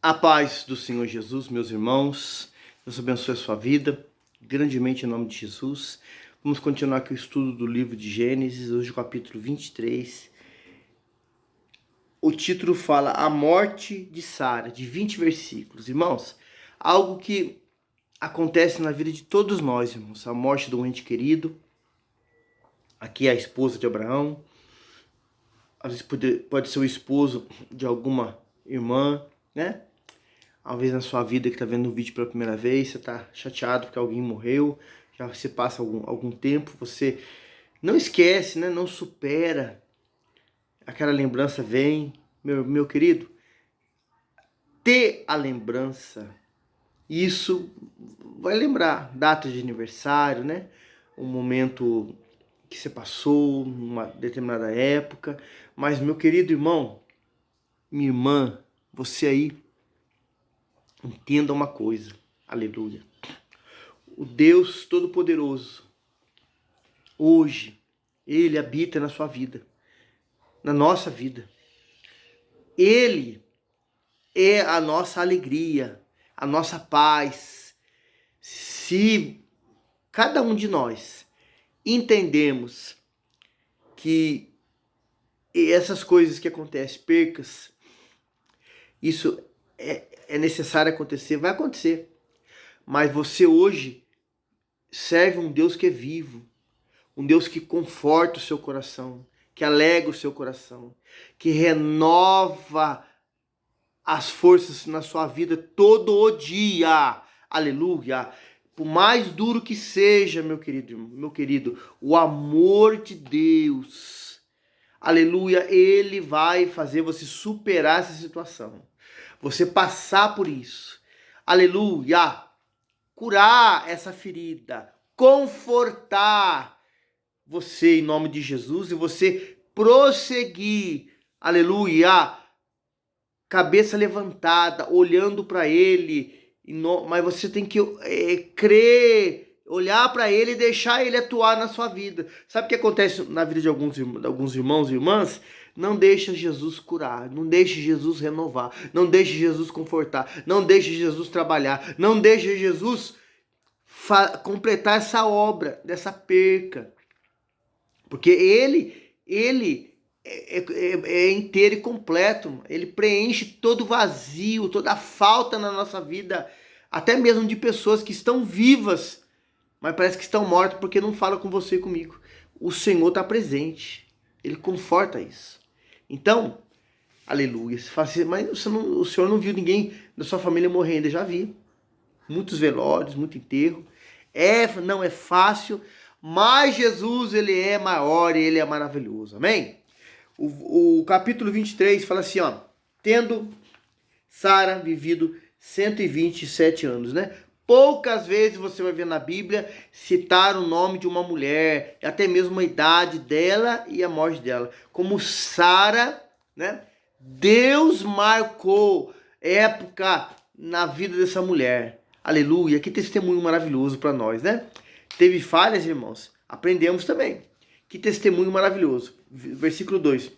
A paz do Senhor Jesus, meus irmãos. Deus abençoe a sua vida, grandemente em nome de Jesus. Vamos continuar aqui o estudo do livro de Gênesis, hoje o capítulo 23. O título fala A Morte de Sara, de 20 versículos. Irmãos, algo que acontece na vida de todos nós, irmãos. A morte de um ente querido. Aqui é a esposa de Abraão. Às vezes pode ser o esposo de alguma irmã, né? Às vezes na sua vida que está vendo o vídeo pela primeira vez, você está chateado porque alguém morreu, já se passa algum tempo, você não esquece, né? Não supera, aquela lembrança vem. Meu querido, ter a lembrança, isso vai lembrar data de aniversário, né? Um momento que você passou, uma determinada época. Mas meu querido irmão, minha irmã, você aí, entenda uma coisa, aleluia. O Deus Todo-Poderoso, hoje, Ele habita na sua vida, na nossa vida. Ele é a nossa alegria, a nossa paz. Se cada um de nós entendermos que essas coisas que acontecem, percas, isso é necessário acontecer, vai acontecer. Mas você hoje serve um Deus que é vivo, um Deus que conforta o seu coração, que alegra o seu coração, que renova as forças na sua vida todo o dia. Aleluia! Por mais duro que seja, meu querido, o amor de Deus, aleluia, Ele vai fazer você superar essa situação, você passar por isso, aleluia, curar essa ferida, confortar você em nome de Jesus e você prosseguir, aleluia, cabeça levantada, olhando para Ele, mas você tem que crer, olhar para Ele e deixar Ele atuar na sua vida. Sabe o que acontece na vida de alguns irmãos e irmãs? Não deixa Jesus curar, não deixe Jesus renovar, não deixe Jesus confortar, não deixe Jesus trabalhar, não deixe Jesus completar essa obra dessa perca. Porque Ele é inteiro e completo. Ele preenche todo o vazio, toda a falta na nossa vida, até mesmo de pessoas que estão vivas, mas parece que estão mortas porque não falam com você e comigo. O Senhor está presente, Ele conforta isso. Então, aleluia. Você fala assim, mas o Senhor não viu ninguém da sua família morrendo? Eu já vi. Muitos velórios, muito enterro. Não é fácil, mas Jesus, Ele é maior e Ele é maravilhoso. Amém? O capítulo 23 fala assim, ó. Tendo Sara vivido 127 anos, né? Poucas vezes você vai ver na Bíblia citar o nome de uma mulher, até mesmo a idade dela e a morte dela. Como Sara, né? Deus marcou época na vida dessa mulher. Aleluia, que testemunho maravilhoso para nós, né? Teve falhas, irmãos? Aprendemos também. Que testemunho maravilhoso. Versículo 2.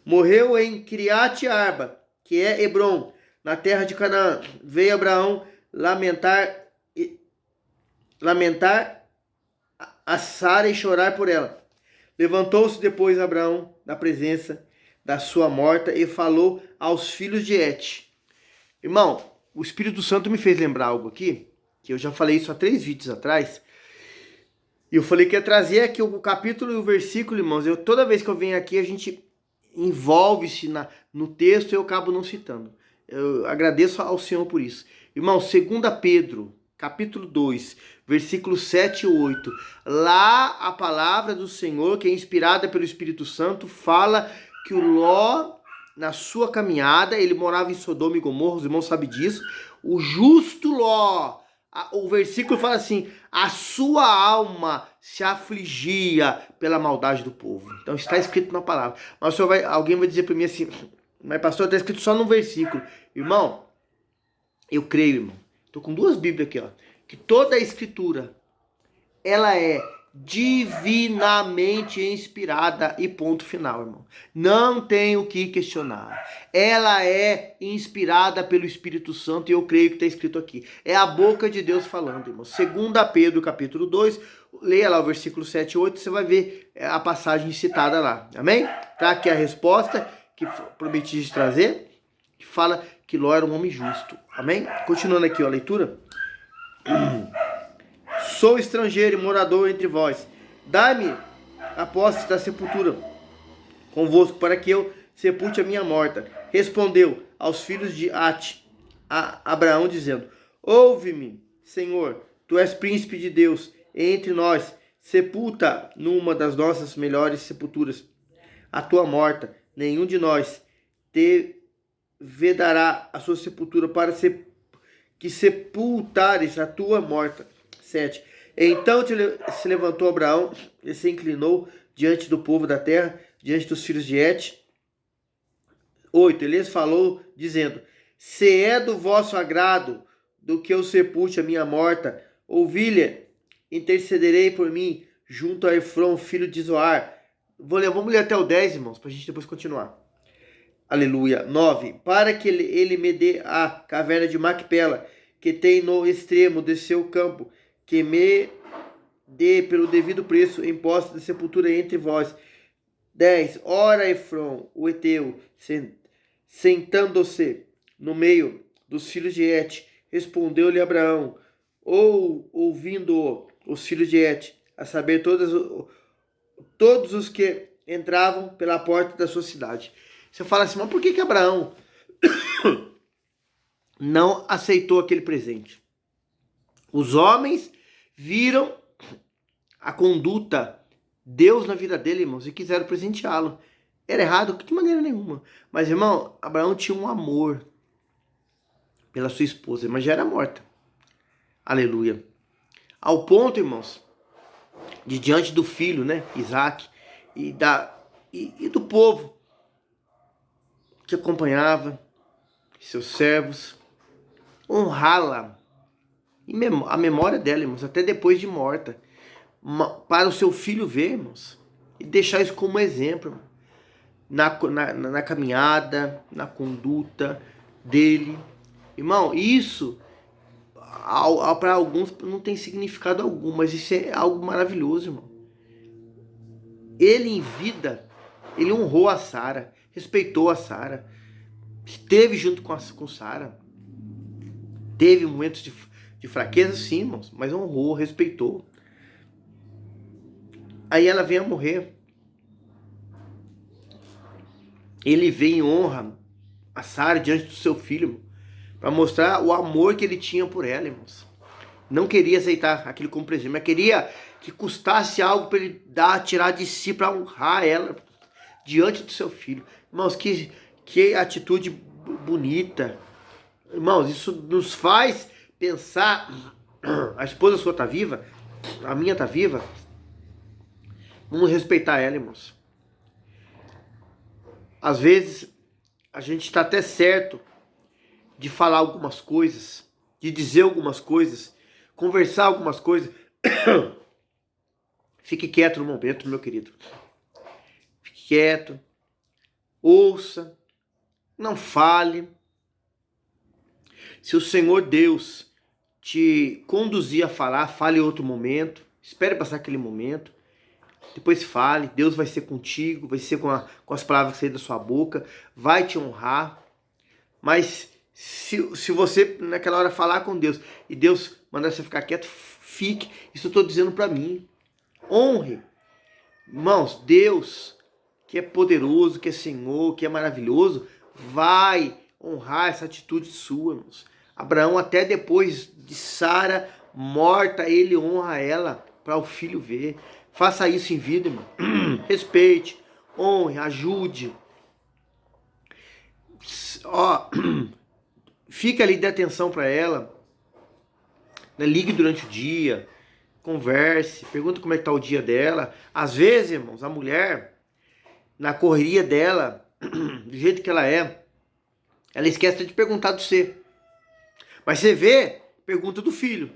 Morreu em Kiriat Arba, que é Hebron, na terra de Canaã. Veio Abraão lamentar a Sara e chorar por ela. Levantou-se depois Abraão da presença da sua morta e falou aos filhos de Et. Irmão, o Espírito Santo me fez lembrar algo aqui, que eu já falei isso há 3 vídeos atrás. E eu falei que ia trazer aqui o capítulo e o versículo, irmãos. Toda vez que eu venho aqui, a gente envolve-se no texto e eu acabo não citando. Eu agradeço ao Senhor por isso. Irmão, 2 Pedro, capítulo 2, versículos 7 e 8. Lá a palavra do Senhor, que é inspirada pelo Espírito Santo, fala que o Ló, na sua caminhada, ele morava em Sodoma e Gomorra, os irmãos sabem disso. O justo Ló, o versículo fala assim, a sua alma se afligia pela maldade do povo. Então está escrito na palavra. Mas alguém vai dizer para mim assim, mas pastor, está escrito só num versículo. Irmão, eu creio, irmão. Estou com 2 Bíblias aqui, ó. Que toda a escritura, ela é divinamente inspirada e ponto final, irmão. Não tem o que questionar. Ela é inspirada pelo Espírito Santo e eu creio que está escrito aqui. É a boca de Deus falando, irmão. 2 Pedro, capítulo 2, leia lá o versículo 7 e 8, você vai ver a passagem citada lá. Amém? Tá aqui a resposta que prometi te trazer, que fala que Ló era um homem justo. Amém? Continuando aqui ó, a leitura. Sou estrangeiro e morador entre vós. Dai-me a posse da sepultura convosco, para que eu sepulte a minha morta. Respondeu aos filhos de Ati a Abraão, dizendo: ouve-me, Senhor, tu és príncipe de Deus entre nós. Sepulta numa das nossas melhores sepulturas a tua morta. Nenhum de nós te vedará a sua sepultura para que sepultares a tua morta. 7. Então se levantou Abraão e se inclinou diante do povo da terra, diante dos filhos de Et. 8. Ele lhes falou, dizendo: se é do vosso agrado do que eu sepulte a minha morta, ouvi-lhe, intercederei por mim junto a Efron, filho de Zoar. Vamos ler até o 10, irmãos, para a gente depois continuar. Aleluia. 9. Para que ele me dê a caverna de Macpela, que tem no extremo de seu campo, que me dê pelo devido preço em posse de sepultura entre vós. 10. Ora Efron, o Eteu, sentando-se no meio dos filhos de Et, respondeu-lhe Abraão, ouvindo os filhos de Et, a saber, todos os que entravam pela porta da sua cidade. Você fala assim, mas por que Abraão não aceitou aquele presente? Os homens viram a conduta Deus na vida dele, irmãos, e quiseram presenteá-lo. Era errado de maneira nenhuma. Mas, irmão, Abraão tinha um amor pela sua esposa, mas já era morta. Aleluia. Ao ponto, irmãos, de diante do filho, né, Isaac, e do povo que acompanhava, seus servos, honrá-la, a memória dela, irmãos, até depois de morta, para o seu filho ver, irmãos, e deixar isso como exemplo, irmão, na caminhada, na conduta dele. Irmão, isso para alguns não tem significado algum, mas isso é algo maravilhoso, irmão. Ele em vida, ele honrou a Sara, respeitou a Sara, esteve junto com Sara, teve momentos de fraqueza, sim, irmãos, mas honrou, respeitou. Aí ela vem a morrer. Ele vem e honra a Sara diante do seu filho, para mostrar o amor que ele tinha por ela, irmãos. Não queria aceitar aquilo como presente, mas queria que custasse algo para ele tirar de si, para honrar ela diante do seu filho. Irmãos, que atitude bonita. Irmãos, isso nos faz pensar, a esposa sua está viva, a minha está viva, vamos respeitar ela, irmãos. Às vezes, a gente está até certo de falar algumas coisas, de dizer algumas coisas, conversar algumas coisas. Fique quieto no momento, meu querido. Fique quieto, ouça, não fale. Se o Senhor Deus te conduzir a falar, fale em outro momento. Espere passar aquele momento. Depois fale. Deus vai ser contigo, vai ser com as palavras que saírem da sua boca, vai te honrar. Mas se você naquela hora falar com Deus e Deus mandar você ficar quieto, fique. Isso eu estou dizendo para mim. Honre. Irmãos, Deus, que é poderoso, que é Senhor, que é maravilhoso, vai honrar essa atitude sua, irmãos. Abraão, até depois de Sara morta, ele honra ela para o filho ver. Faça isso em vida, irmão. Respeite, honre, ajude. Ó, fica ali, dê atenção para ela. Ligue durante o dia, converse, pergunta como é que tá o dia dela. Às vezes, irmãos, a mulher, na correria dela, do jeito que ela esquece de perguntar do você. Mas você vê, pergunta do filho.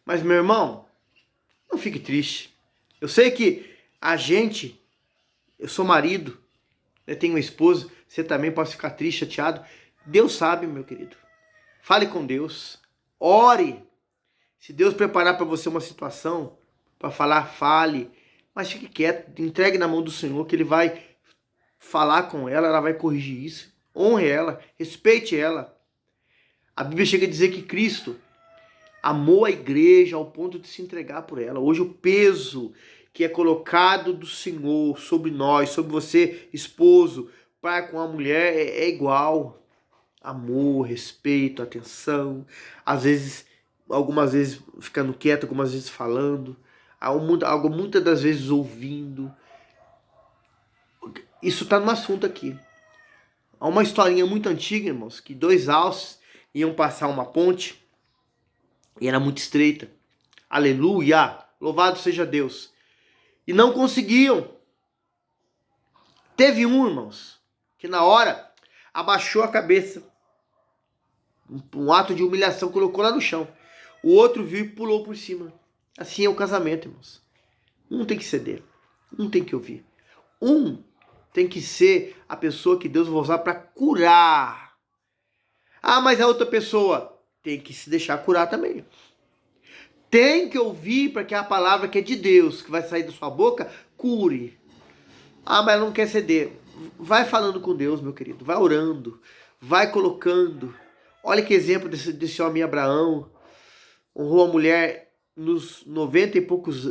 Mas, meu irmão, não fique triste. Eu sei que eu sou marido, eu tenho uma esposa, você também pode ficar triste, chateado. Deus sabe, meu querido. Fale com Deus. Ore. Se Deus preparar para você uma situação, para falar, fale. Mas fique quieto, entregue na mão do Senhor, que Ele vai falar com ela, ela vai corrigir isso. Honre ela, respeite ela. A Bíblia chega a dizer que Cristo amou a igreja ao ponto de se entregar por ela. Hoje o peso que é colocado do Senhor sobre nós, sobre você, esposo, pai com a mulher, é igual. Amor, respeito, atenção. Às vezes, algumas vezes ficando quieto, algumas vezes falando. Muitas das vezes ouvindo. Isso está no assunto aqui. Há uma historinha muito antiga, irmãos, que dois alces iam passar uma ponte e era muito estreita. Aleluia! Louvado seja Deus. E não conseguiam. Teve um, irmãos, que na hora abaixou a cabeça. Um ato de humilhação, colocou lá no chão. O outro viu e pulou por cima. Assim é o casamento, irmãos. Um tem que ceder. Um tem que ouvir. Um tem que ser a pessoa que Deus vai usar para curar. Ah, mas a outra pessoa tem que se deixar curar também. Tem que ouvir para que a palavra que é de Deus, que vai sair da sua boca, cure. Ah, mas não quer ceder. Vai falando com Deus, meu querido. Vai orando. Vai colocando. Olha que exemplo desse homem Abraão. Honrou a mulher nos 90 e poucos...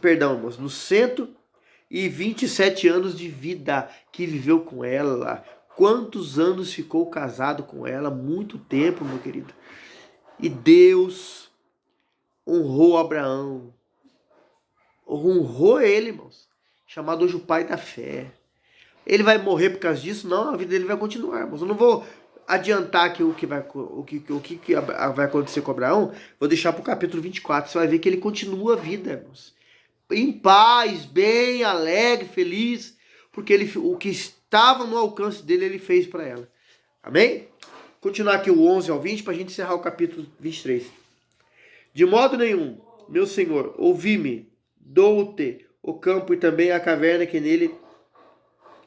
Perdão, irmãos. Nos 127 anos de vida que viveu com ela. Quantos anos ficou casado com ela? Muito tempo, meu querido. E Deus honrou Abraão. Honrou ele, irmãos. Chamado hoje o pai da fé. Ele vai morrer por causa disso? Não, a vida dele vai continuar, irmãos. Eu não vou adiantar aqui o que vai acontecer com Abraão. Vou deixar para o capítulo 24. Você vai ver que ele continua a vida, irmãos. Em paz, bem, alegre, feliz. Porque o que estava no alcance dele, ele fez para ela. Amém? Continuar aqui o 11 ao 20 para a gente encerrar o capítulo 23. De modo nenhum, meu Senhor, ouvi-me, dou-te o campo e também a caverna que nele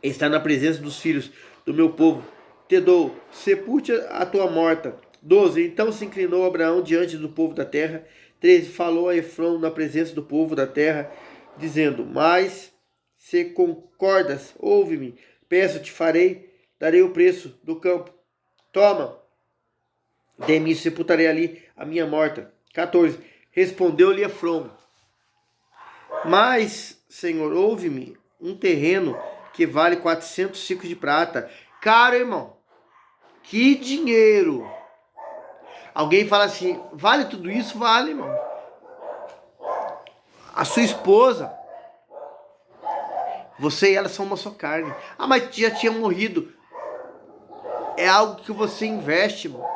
está na presença dos filhos do meu povo. Te dou, sepulte a tua morta. 12. Então se inclinou Abraão diante do povo da terra. 13. Falou a Efrom na presença do povo da terra, dizendo: Mas se concordas, ouve-me, peço-te, darei o preço do campo. Toma, dê-me, sepultarei ali a minha morta. 14. Respondeu-lhe Efrom: Mas, Senhor, ouve-me, um terreno que vale 400 ciclos de prata. Caro, irmão, que dinheiro! Alguém fala assim, vale tudo isso? Vale, irmão. A sua esposa, você e ela são uma só carne. Ah, mas já tinha morrido. É algo que você investe, irmão,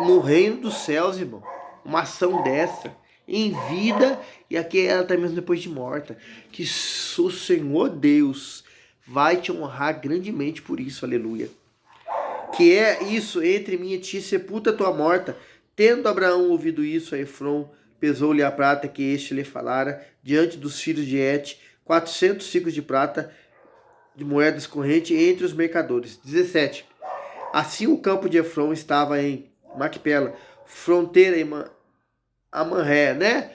no reino dos céus, irmão. Uma ação dessa, em vida, e aqui ela até mesmo depois de morta. Que o Senhor Deus vai te honrar grandemente por isso, aleluia. Que é isso, entre mim e ti, sepulta a tua morta. Tendo Abraão ouvido isso, a Efrom pesou-lhe a prata que este lhe falara, diante dos filhos de Et, 400 ciclos de prata, de moedas correntes, entre os mercadores. 17. Assim o campo de Efrom estava em Macpela, fronteira em Amanré, né?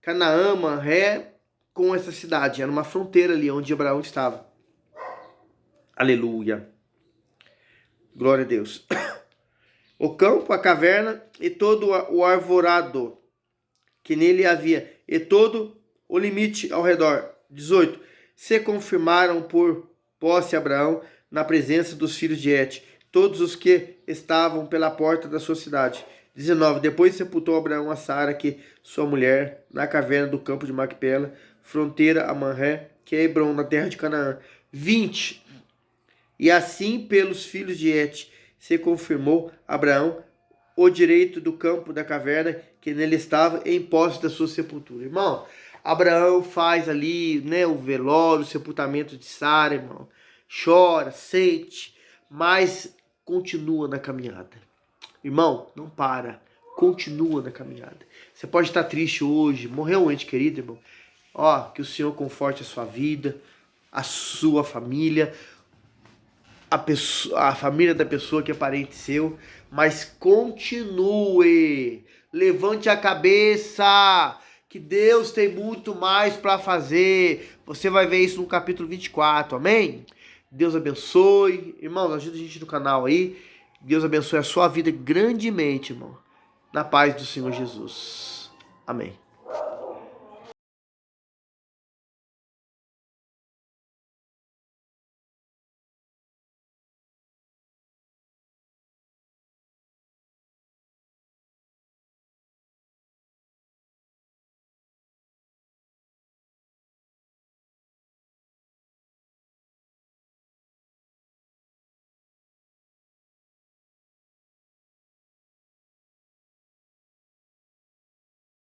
Canaã, Manré, com essa cidade. Era uma fronteira ali onde Abraão estava. Aleluia. Glória a Deus. O campo, a caverna e todo o arvorado que nele havia, e todo o limite ao redor. 18. Se confirmaram por posse Abraão na presença dos filhos de Et, todos os que estavam pela porta da sua cidade. 19. Depois sepultou Abraão a Sara, que sua mulher, na caverna do campo de Macpela, fronteira a Manré, que é Hebron, na terra de Canaã. 20. E assim pelos filhos de Et se confirmou Abraão o direito do campo da caverna que nele estava em posse da sua sepultura. Irmão, Abraão faz ali, né, o velório, o sepultamento de Sara, irmão. Chora, sente, mas continua na caminhada. Irmão, não para, continua na caminhada. Você pode estar triste hoje, morreu um ente querido, irmão. Ó, que o Senhor conforte a sua vida, a sua família, a família da pessoa que é parente seu, mas continue, levante a cabeça, que Deus tem muito mais para fazer. Você vai ver isso no capítulo 24, amém? Deus abençoe. Irmãos, ajuda a gente no canal aí. Deus abençoe a sua vida grandemente, irmão. Na paz do Senhor Jesus. Amém.